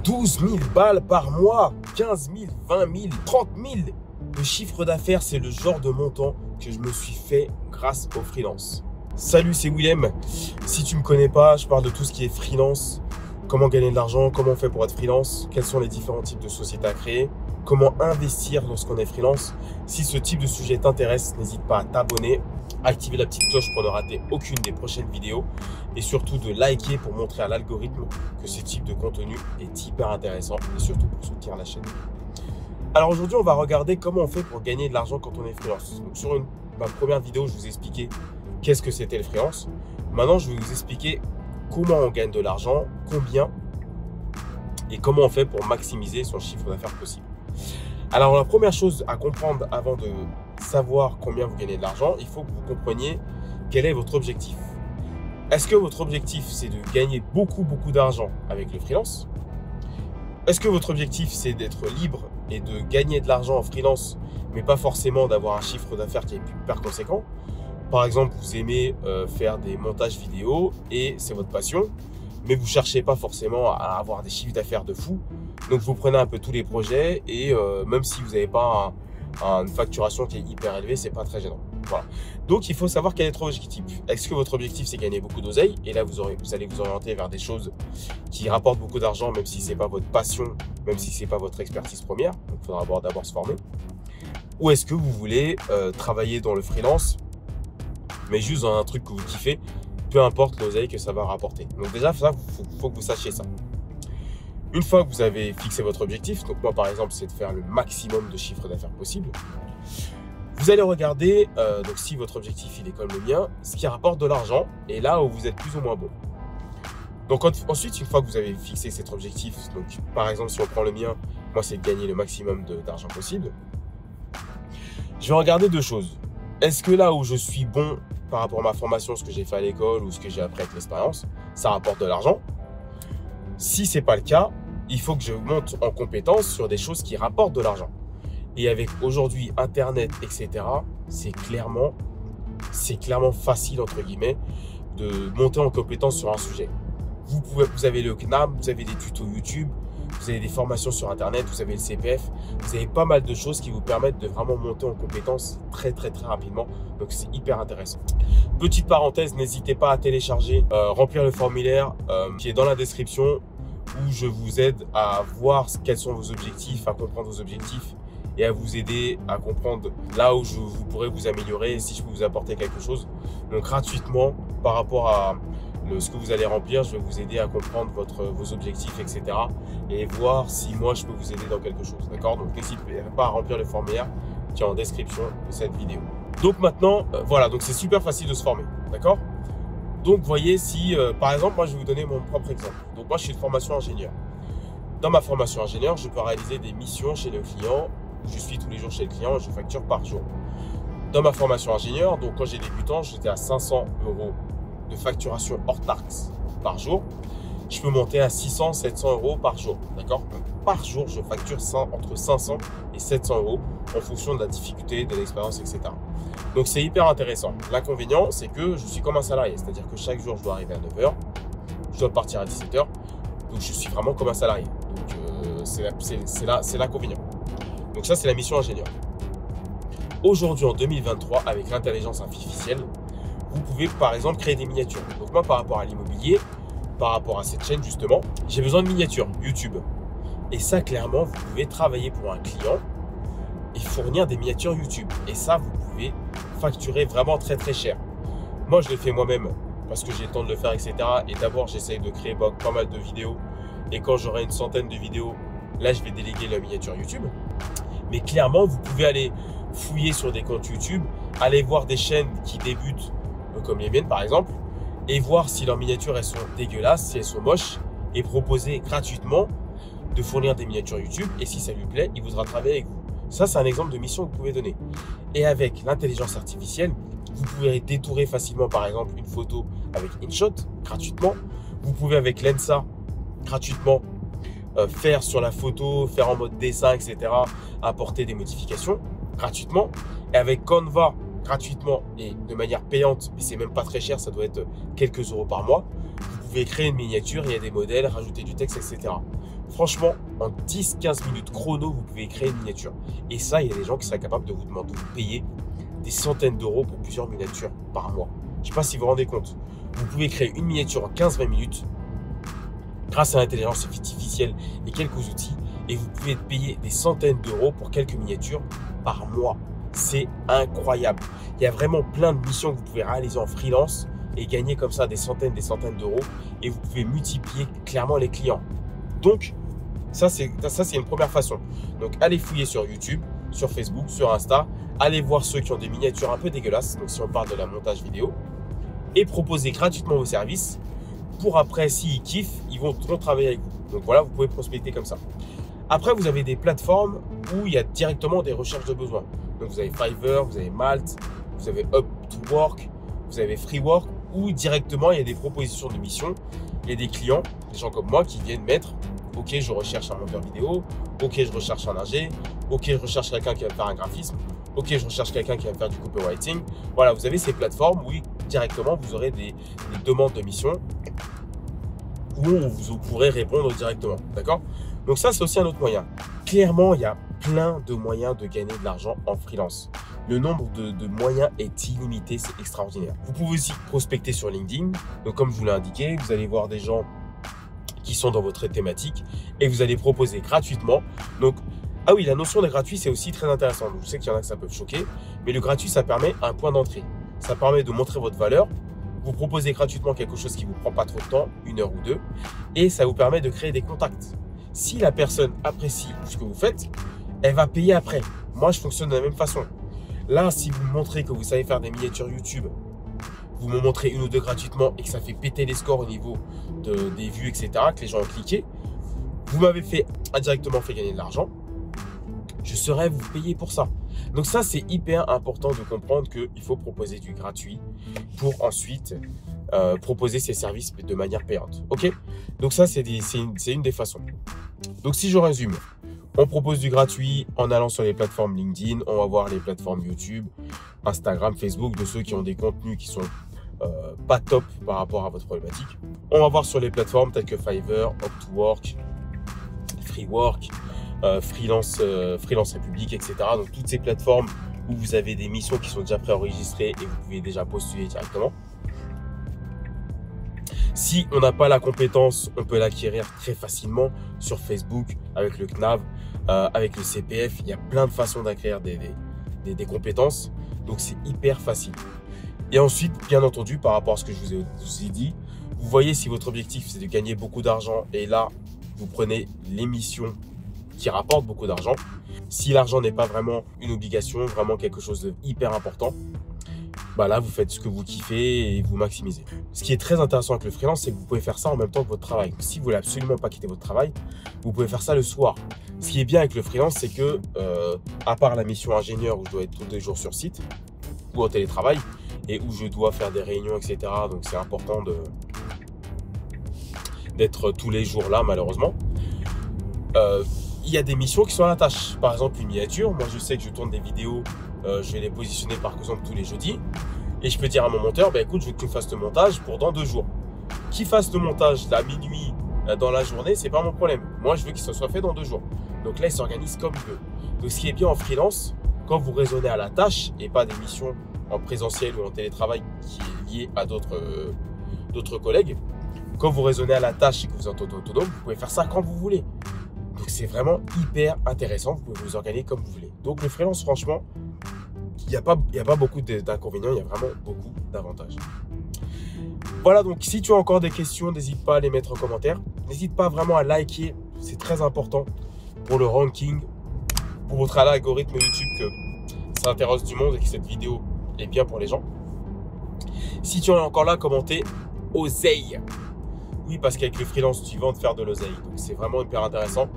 12 000 balles par mois, 15 000, 20 000, 30 000 de chiffre d'affaires, c'est le genre de montant que je me suis fait grâce au freelance. Salut, c'est Willem. Si tu me connais pas, je parle de tout ce qui est freelance, comment gagner de l'argent, comment on fait pour être freelance, quels sont les différents types de sociétés à créer, comment investir lorsqu'on est freelance. Si ce type de sujet t'intéresse, n'hésite pas à t'abonner, activer la petite cloche pour ne rater aucune des prochaines vidéos et surtout de liker pour montrer à l'algorithme que ce type de contenu est hyper intéressant et surtout pour soutenir la chaîne. Alors aujourd'hui, on va regarder comment on fait pour gagner de l'argent quand on est freelance. Donc sur ma première vidéo, je vous ai expliqué qu'est-ce que c'était le freelance. Maintenant, je vais vous expliquer comment on gagne de l'argent, combien et comment on fait pour maximiser son chiffre d'affaires possible. Alors la première chose à comprendre avant de savoir combien vous gagnez de l'argent, il faut que vous compreniez quel est votre objectif. Est-ce que votre objectif, c'est de gagner beaucoup d'argent avec le freelance? Est-ce que votre objectif, c'est d'être libre et de gagner de l'argent en freelance, mais pas forcément d'avoir un chiffre d'affaires qui est hyper conséquent? Par exemple, vous aimez faire des montages vidéo et c'est votre passion, mais vous ne cherchez pas forcément à avoir des chiffres d'affaires de fou. Donc, vous prenez un peu tous les projets et même si vous n'avez pas une facturation qui est hyper élevée, c'est pas très gênant. Voilà. Donc, il faut savoir quel est votre objectif. Est-ce que votre objectif, c'est gagner beaucoup d'oseille? Et là, vous allez vous orienter vers des choses qui rapportent beaucoup d'argent, même si ce n'est pas votre passion, même si ce n'est pas votre expertise première. Donc, il faudra d'abord se former. Ou est-ce que vous voulez travailler dans le freelance, mais juste dans un truc que vous kiffez, peu importe l'oseille que ça va rapporter. Donc déjà, ça, faut que vous sachiez ça. Une fois que vous avez fixé votre objectif, donc moi par exemple, c'est de faire le maximum de chiffre d'affaires possible, vous allez regarder, donc si votre objectif il est comme le mien, ce qui rapporte de l'argent et là où vous êtes plus ou moins bon. Donc ensuite, une fois que vous avez fixé cet objectif, donc par exemple si on prend le mien, moi c'est de gagner le maximum d'argent possible, je vais regarder deux choses. Est-ce que là où je suis bon par rapport à ma formation, ce que j'ai fait à l'école ou ce que j'ai appris avec l'expérience, ça rapporte de l'argent? Si ce n'est pas le cas, il faut que je monte en compétence sur des choses qui rapportent de l'argent. Et avec aujourd'hui Internet, etc., c'est clairement facile, entre guillemets, de monter en compétence sur un sujet. Vous avez le CNAM, vous avez des tutos YouTube, vous avez des formations sur Internet, vous avez le CPF, vous avez pas mal de choses qui vous permettent de vraiment monter en compétences très rapidement. Donc, c'est hyper intéressant. Petite parenthèse, n'hésitez pas à télécharger, remplir le formulaire qui est dans la description où je vous aide à voir quels sont vos objectifs, à comprendre vos objectifs et à vous aider à comprendre là où vous pourrez vous améliorer et si je peux vous apporter quelque chose. Donc, gratuitement, par rapport à ce que vous allez remplir, je vais vous aider à comprendre vos objectifs, etc. et voir si moi je peux vous aider dans quelque chose. D'accord? Donc n'hésitez pas à remplir le formulaire qui est en description de cette vidéo. Donc maintenant, voilà, donc c'est super facile de se former. D'accord? Donc voyez si, par exemple, moi je vais vous donner mon propre exemple. Donc moi je suis de formation ingénieur. Dans ma formation ingénieur, je peux réaliser des missions chez le client. Je suis tous les jours chez le client et je facture par jour. Dans ma formation ingénieur, donc quand j'ai débutant, j'étais à 500 € de facturation hors taxe par jour. Je peux monter à 600, 700 € par jour. D'accord? Par jour, je facture entre 500 et 700 € en fonction de la difficulté, de l'expérience, etc. Donc, c'est hyper intéressant. L'inconvénient, c'est que je suis comme un salarié. C'est-à-dire que chaque jour, je dois arriver à 9 h. Je dois partir à 17 h. Donc, je suis vraiment comme un salarié. Donc, c'est l'inconvénient. Donc, ça, c'est la mission ingénieur. Aujourd'hui, en 2023, avec l'intelligence artificielle, vous pouvez par exemple créer des miniatures. Donc moi par rapport à l'immobilier, par rapport à cette chaîne justement, j'ai besoin de miniatures YouTube. Et ça clairement, vous pouvez travailler pour un client et fournir des miniatures YouTube. Et ça, vous pouvez facturer vraiment très cher. Moi je l'ai fait moi-même parce que j'ai le temps de le faire, etc. Et d'abord j'essaye de créer pas mal de vidéos. Et quand j'aurai une centaine de vidéos, là je vais déléguer la miniature YouTube. Mais clairement, vous pouvez aller fouiller sur des comptes YouTube, aller voir des chaînes qui débutent comme les miennes par exemple, et voir si leurs miniatures elles sont dégueulasses, si elles sont moches, et proposer gratuitement de fournir des miniatures YouTube, et si ça lui plaît, il voudra travailler avec vous. Ça, c'est un exemple de mission que vous pouvez donner. Et avec l'intelligence artificielle, vous pouvez détourer facilement par exemple une photo avec InShot gratuitement. Vous pouvez avec Lensa gratuitement faire sur la photo, faire en mode dessin, etc. Apporter des modifications gratuitement. Et avec Canva gratuitement et de manière payante, mais c'est même pas très cher, ça doit être quelques euros par mois. Vous pouvez créer une miniature, il y a des modèles, rajouter du texte, etc. Franchement, en 10-15 minutes chrono, vous pouvez créer une miniature. Et ça, il y a des gens qui seraient capables de vous demander de vous payer des centaines d'euros pour plusieurs miniatures par mois. Je ne sais pas si vous vous rendez compte. Vous pouvez créer une miniature en 15-20 minutes grâce à l'intelligence artificielle et quelques outils. Et vous pouvez payer des centaines d'euros pour quelques miniatures par mois. C'est incroyable. Il y a vraiment plein de missions que vous pouvez réaliser en freelance et gagner comme ça des centaines d'euros. Et vous pouvez multiplier clairement les clients. Donc, ça c'est une première façon. Donc, allez fouiller sur YouTube, sur Facebook, sur Insta. Allez voir ceux qui ont des miniatures un peu dégueulasses. Donc, si on parle de la montage vidéo. Et proposez gratuitement vos services. Pour après, s'ils kiffent, ils vont travailler avec vous. Donc, voilà, vous pouvez prospecter comme ça. Après, vous avez des plateformes où il y a directement des recherches de besoins. Donc, vous avez Fiverr, vous avez Malt, vous avez Upwork, vous avez Freework, où directement, il y a des propositions de missions. Il y a des clients, des gens comme moi, qui viennent mettre « Ok, je recherche un monteur vidéo. Ok, je recherche un ingé. Ok, je recherche quelqu'un qui va faire un graphisme. Ok, je recherche quelqu'un qui va faire du copywriting. » Voilà, vous avez ces plateformes où directement, vous aurez des demandes de missions où vous pourrez répondre directement. D'accord? Donc ça, c'est aussi un autre moyen. Clairement, il y a plein de moyens de gagner de l'argent en freelance. Le nombre de moyens est illimité, c'est extraordinaire. Vous pouvez aussi prospecter sur LinkedIn. Donc comme je vous l'ai indiqué, vous allez voir des gens qui sont dans votre thématique et vous allez proposer gratuitement. Donc, ah oui, la notion de gratuit, c'est aussi très intéressant. Donc, je sais qu'il y en a que ça peut choquer, mais le gratuit, ça permet un point d'entrée. Ça permet de montrer votre valeur. Vous proposez gratuitement quelque chose qui ne vous prend pas trop de temps, 1 heure ou 2, et ça vous permet de créer des contacts. Si la personne apprécie ce que vous faites, elle va payer après. Moi, je fonctionne de la même façon. Là, si vous me montrez que vous savez faire des miniatures YouTube, vous me montrez 1 ou 2 gratuitement et que ça fait péter les scores au niveau des vues, etc., que les gens ont cliqué, vous m'avez indirectement fait gagner de l'argent, je saurais vous payer pour ça. Donc ça, c'est hyper important de comprendre qu'il faut proposer du gratuit pour ensuite proposer ses services de manière payante. Ok? Donc ça, c'est une des façons. Donc si je résume, on propose du gratuit en allant sur les plateformes LinkedIn, on va voir les plateformes YouTube, Instagram, Facebook, de ceux qui ont des contenus qui sont pas top par rapport à votre problématique. On va voir sur les plateformes telles que Fiverr, Upwork, Freework, Freelance République, etc. Donc toutes ces plateformes où vous avez des missions qui sont déjà préenregistrées et vous pouvez déjà postuler directement. Si on n'a pas la compétence, on peut l'acquérir très facilement sur Facebook, avec le CNAV, avec le CPF. Il y a plein de façons d'acquérir des compétences. Donc, c'est hyper facile. Et ensuite, bien entendu, par rapport à ce que je vous ai dit, vous voyez si votre objectif, c'est de gagner beaucoup d'argent. Et là, vous prenez les missions qui rapportent beaucoup d'argent. Si l'argent n'est pas vraiment une obligation, vraiment quelque chose de hyper important, bah là, vous faites ce que vous kiffez et vous maximisez. Ce qui est très intéressant avec le freelance, c'est que vous pouvez faire ça en même temps que votre travail. Si vous voulez absolument pas quitter votre travail, vous pouvez faire ça le soir. Ce qui est bien avec le freelance, c'est que, à part la mission ingénieur où je dois être tous les jours sur site ou en télétravail et où je dois faire des réunions, etc. Donc, c'est important d'être tous les jours là, malheureusement. Il y a des missions qui sont à la tâche. Par exemple, une miniature. Moi, je sais que je tourne des vidéos. Je vais les positionner par exemple tous les jeudis. Et je peux dire à mon monteur, bah, écoute, je veux que tu me fasses le montage pour dans 2 jours. Qu'il fasse le montage à minuit dans la journée, c'est pas mon problème. Moi, je veux qu'il soit fait dans 2 jours. Donc là, il s'organise comme il veut. Donc, ce qui est bien en freelance, quand vous raisonnez à la tâche et pas des missions en présentiel ou en télétravail qui est lié à d'autres collègues, quand vous raisonnez à la tâche et que vous êtes autonome, vous pouvez faire ça quand vous voulez. Donc, c'est vraiment hyper intéressant. Vous pouvez vous organiser comme vous voulez. Donc, le freelance, franchement, il n'y a pas beaucoup d'inconvénients. Il y a vraiment beaucoup d'avantages. Voilà, donc si tu as encore des questions, n'hésite pas à les mettre en commentaire. N'hésite pas vraiment à liker. C'est très important pour le ranking, pour votre algorithme YouTube que ça intéresse du monde et que cette vidéo est bien pour les gens. Si tu en es encore là, commentez oseille. Oui, parce qu'avec le freelance, tu vas te faire de l'oseille. Donc, c'est vraiment hyper intéressant.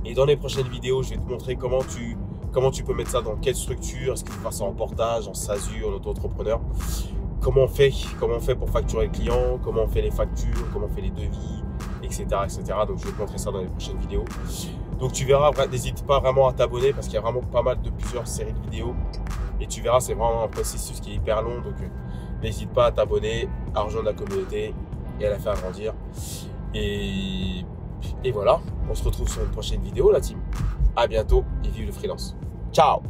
Et dans les prochaines vidéos, je vais te montrer comment tu peux mettre ça dans quelle structure. Est-ce que tu peux faire ça en portage, en SASU, en auto-entrepreneur? Comment on fait pour facturer le client? Comment on fait les factures? Comment on fait les devis? Etc. etc. Donc, je vais te montrer ça dans les prochaines vidéos. Donc, tu verras, n'hésite pas vraiment à t'abonner parce qu'il y a vraiment pas mal de plusieurs séries de vidéos. Et tu verras, c'est vraiment un processus qui est hyper long. Donc, n'hésite pas à t'abonner, à rejoindre la communauté et à la faire grandir. Et Et voilà, on se retrouve sur une prochaine vidéo, la team. À bientôt et vive le freelance. Ciao!